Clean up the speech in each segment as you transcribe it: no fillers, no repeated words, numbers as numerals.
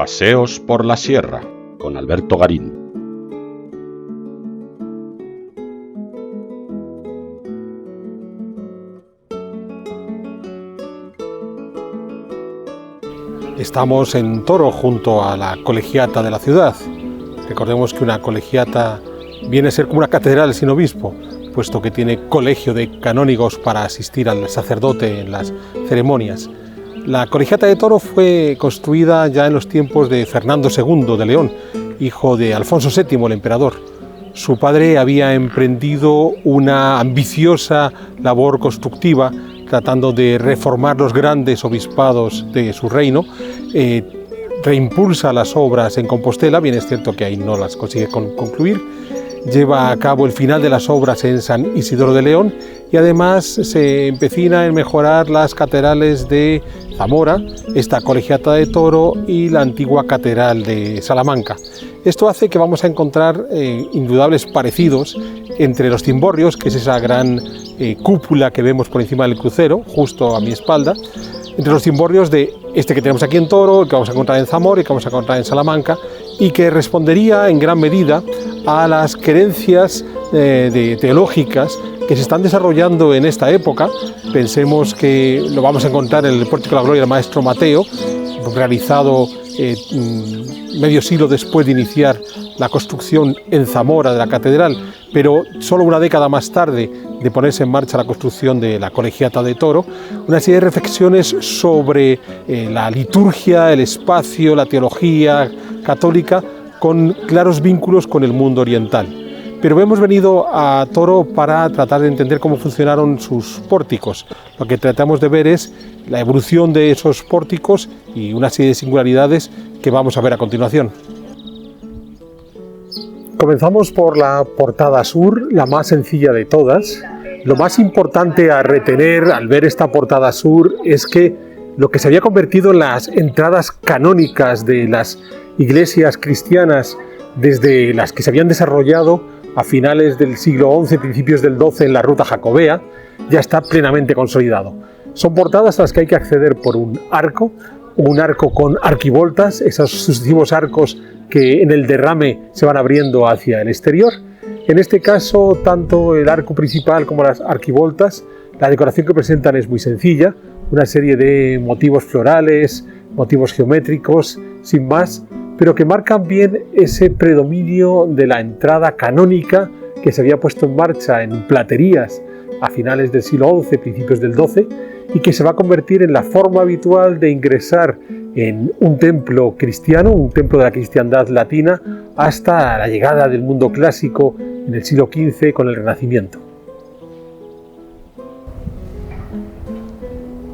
Paseos por la Sierra, con Alberto Garín. Estamos en Toro, junto a la colegiata de la ciudad. Recordemos que una colegiata viene a ser como una catedral sin obispo, puesto que tiene colegio de canónigos para asistir al sacerdote en las ceremonias. La colegiata de Toro fue construida ya en los tiempos de Fernando II de León, hijo de Alfonso VII, el emperador. Su padre había emprendido una ambiciosa labor constructiva, tratando de reformar los grandes obispados de su reino. Reimpulsa las obras en Compostela, bien es cierto que ahí no las consigue concluir. Lleva a cabo el final de las obras en San Isidoro de León y además se empecina en mejorar las catedrales de Zamora, esta colegiata de Toro y la antigua catedral de Salamanca. Esto hace que vamos a encontrar indudables parecidos entre los cimborrios, que es esa gran cúpula que vemos por encima del crucero, justo a mi espalda, entre los cimborrios de este que tenemos aquí en Toro, el que vamos a encontrar en Zamora y que vamos a encontrar en Salamanca, y que respondería en gran medida a las creencias teológicas que se están desarrollando en esta época. Pensemos que lo vamos a encontrar en el Pórtico de la Gloria del Maestro Mateo, realizado medio siglo después de iniciar la construcción en Zamora de la catedral, pero solo una década más tarde de ponerse en marcha la construcción de la colegiata de Toro, una serie de reflexiones sobre la liturgia, el espacio, la teología católica, con claros vínculos con el mundo oriental. Pero hemos venido a Toro para tratar de entender cómo funcionaron sus pórticos. Lo que tratamos de ver es la evolución de esos pórticos y una serie de singularidades que vamos a ver a continuación. Comenzamos por la portada sur, la más sencilla de todas. Lo más importante a retener al ver esta portada sur es que lo que se había convertido en las entradas canónicas de las iglesias cristianas, desde las que se habían desarrollado a finales del siglo XI, principios del XII en la ruta jacobea, ya está plenamente consolidado. Son portadas a las que hay que acceder por un arco con arquivoltas, esos sucesivos arcos que en el derrame se van abriendo hacia el exterior. En este caso, tanto el arco principal como las arquivoltas, la decoración que presentan es muy sencilla, una serie de motivos florales, motivos geométricos, sin más, pero que marcan bien ese predominio de la entrada canónica que se había puesto en marcha en platerías a finales del siglo XI, principios del XII, y que se va a convertir en la forma habitual de ingresar en un templo cristiano, un templo de la cristiandad latina, hasta la llegada del mundo clásico en el siglo XV con el Renacimiento.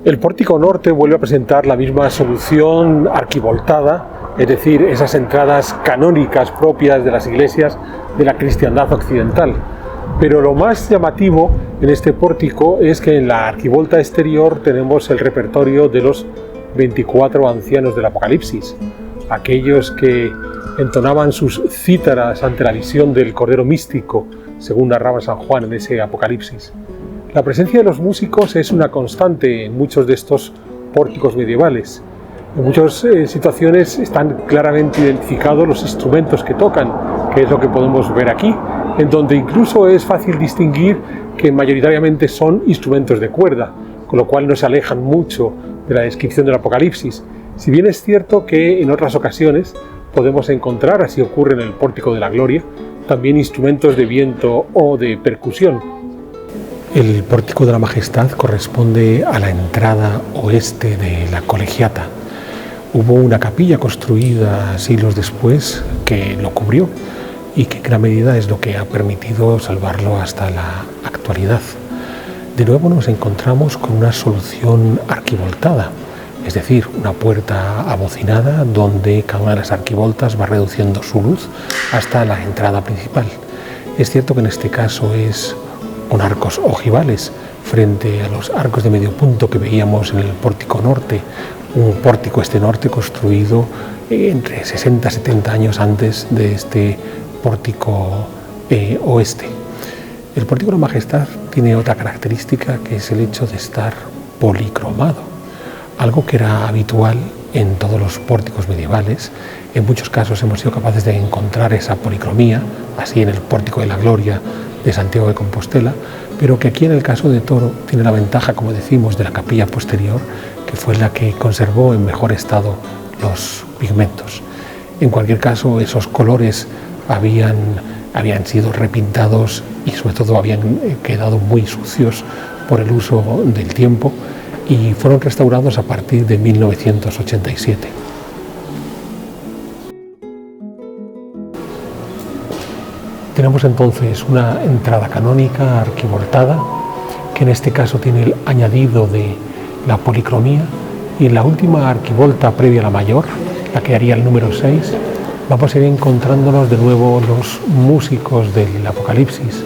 El pórtico norte vuelve a presentar la misma solución arquivoltada, es decir, esas entradas canónicas propias de las iglesias de la cristiandad occidental. Pero lo más llamativo en este pórtico es que en la arquivolta exterior tenemos el repertorio de los 24 ancianos del Apocalipsis, aquellos que entonaban sus cítaras ante la visión del Cordero Místico, según narraba San Juan en ese Apocalipsis. La presencia de los músicos es una constante en muchos de estos pórticos medievales. En muchas situaciones están claramente identificados los instrumentos que tocan, que es lo que podemos ver aquí, en donde incluso es fácil distinguir que mayoritariamente son instrumentos de cuerda, con lo cual no se alejan mucho de la descripción del Apocalipsis. Si bien es cierto que en otras ocasiones podemos encontrar, así ocurre en el Pórtico de la Gloria, también instrumentos de viento o de percusión. El Pórtico de la Majestad corresponde a la entrada oeste de la colegiata. Hubo una capilla construida siglos después que lo cubrió y que en gran medida es lo que ha permitido salvarlo hasta la actualidad. De nuevo nos encontramos con una solución arquivoltada, es decir, una puerta abocinada donde cada una de las arquivoltas va reduciendo su luz hasta la entrada principal. Es cierto que en este caso es con arcos ojivales frente a los arcos de medio punto que veíamos en el pórtico norte, un pórtico norte construido entre 60 y 70 años antes de este pórtico oeste. El Pórtico de la Majestad tiene otra característica, que es el hecho de estar policromado, algo que era habitual en todos los pórticos medievales. En muchos casos hemos sido capaces de encontrar esa policromía, así en el Pórtico de la Gloria de Santiago de Compostela, pero que aquí en el caso de Toro tiene la ventaja, como decimos, de la capilla posterior, que fue la que conservó en mejor estado los pigmentos. En cualquier caso, esos colores habían sido repintados y sobre todo habían quedado muy sucios por el uso del tiempo, y fueron restaurados a partir de 1987. Tenemos entonces una entrada canónica arquivoltada, que en este caso tiene el añadido de la policromía, y en la última arquivolta previa a la mayor, la que haría el número 6, vamos a ir encontrándonos de nuevo los músicos del Apocalipsis,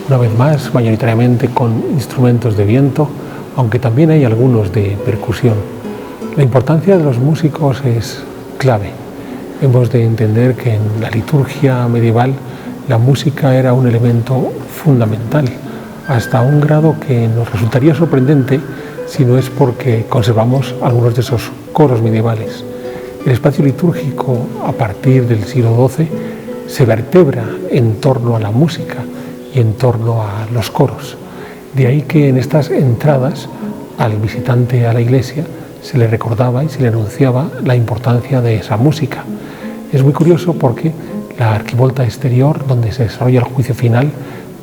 una vez más mayoritariamente con instrumentos de viento, aunque también hay algunos de percusión. La importancia de los músicos es clave. Hemos de entender que en la liturgia medieval la música era un elemento fundamental, hasta un grado que nos resultaría sorprendente si no es porque conservamos algunos de esos coros medievales. El espacio litúrgico a partir del siglo XII se vertebra en torno a la música y en torno a los coros. De ahí que en estas entradas al visitante a la iglesia se le recordaba y se le anunciaba la importancia de esa música. Es muy curioso porque la arquivolta exterior, donde se desarrolla el juicio final,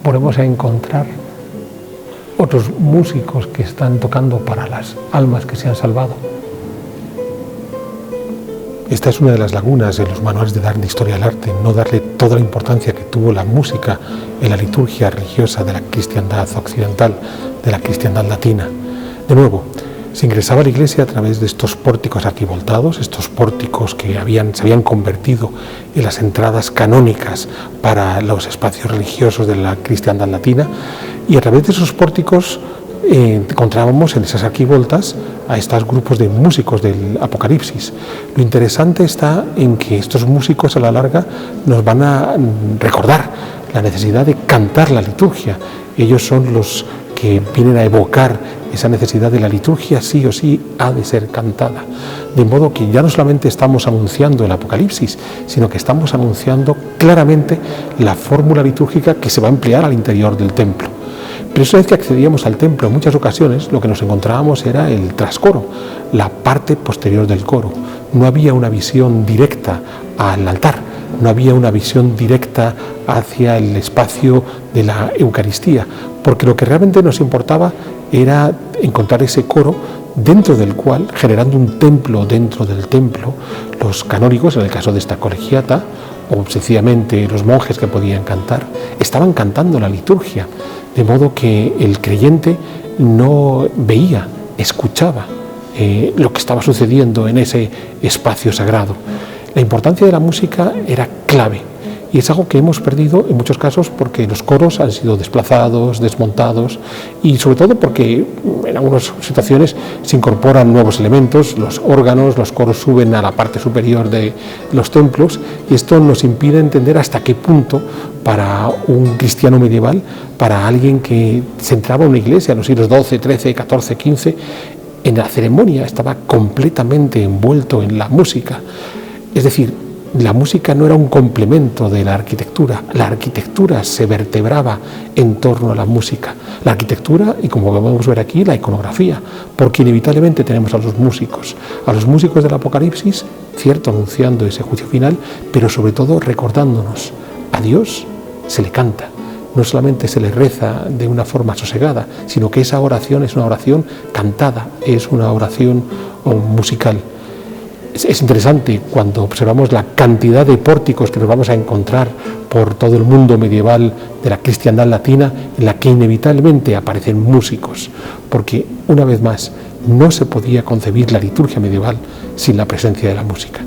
volvemos a encontrar otros músicos que están tocando para las almas que se han salvado. Esta es una de las lagunas en los manuales de historia del arte, no darle toda la importancia que tuvo la música en la liturgia religiosa de la cristiandad occidental, de la cristiandad latina. De nuevo, se ingresaba a la iglesia a través de estos pórticos arquivoltados, estos pórticos que se habían convertido en las entradas canónicas para los espacios religiosos de la cristiandad latina, y a través de esos pórticos encontrábamos en esas arquivoltas a estos grupos de músicos del Apocalipsis. Lo interesante está en que estos músicos a la larga nos van a recordar la necesidad de cantar la liturgia. Ellos son los que vienen a evocar esa necesidad de la liturgia, sí o sí ha de ser cantada. De modo que ya no solamente estamos anunciando el Apocalipsis, sino que estamos anunciando claramente la fórmula litúrgica que se va a emplear al interior del templo. Pero una vez que accedíamos al templo, en muchas ocasiones lo que nos encontrábamos era el trascoro, la parte posterior del coro. No había una visión directa al altar, no había una visión directa hacia el espacio de la Eucaristía, porque lo que realmente nos importaba era encontrar ese coro dentro del cual, generando un templo dentro del templo, los canónigos, en el caso de esta colegiata, o sencillamente los monjes que podían cantar, estaban cantando la liturgia, de modo que el creyente no veía, escuchaba lo que estaba sucediendo en ese espacio sagrado. La importancia de la música era clave, y es algo que hemos perdido en muchos casos porque los coros han sido desplazados, desmontados, y sobre todo porque en algunas situaciones se incorporan nuevos elementos, los órganos, los coros suben a la parte superior de los templos, y esto nos impide entender hasta qué punto para un cristiano medieval, para alguien que se entraba a una iglesia en los siglos XII, XIII, XIV, XV, en la ceremonia estaba completamente envuelto en la música. Es decir, la música no era un complemento de la arquitectura se vertebraba en torno a la música. La arquitectura, y como podemos ver aquí, la iconografía, porque inevitablemente tenemos a los músicos del Apocalipsis, cierto, anunciando ese juicio final, pero sobre todo recordándonos, a Dios se le canta, no solamente se le reza de una forma sosegada, sino que esa oración es una oración cantada, es una oración musical. Es interesante cuando observamos la cantidad de pórticos que nos vamos a encontrar por todo el mundo medieval de la cristiandad latina, en la que inevitablemente aparecen músicos, porque una vez más no se podía concebir la liturgia medieval sin la presencia de la música.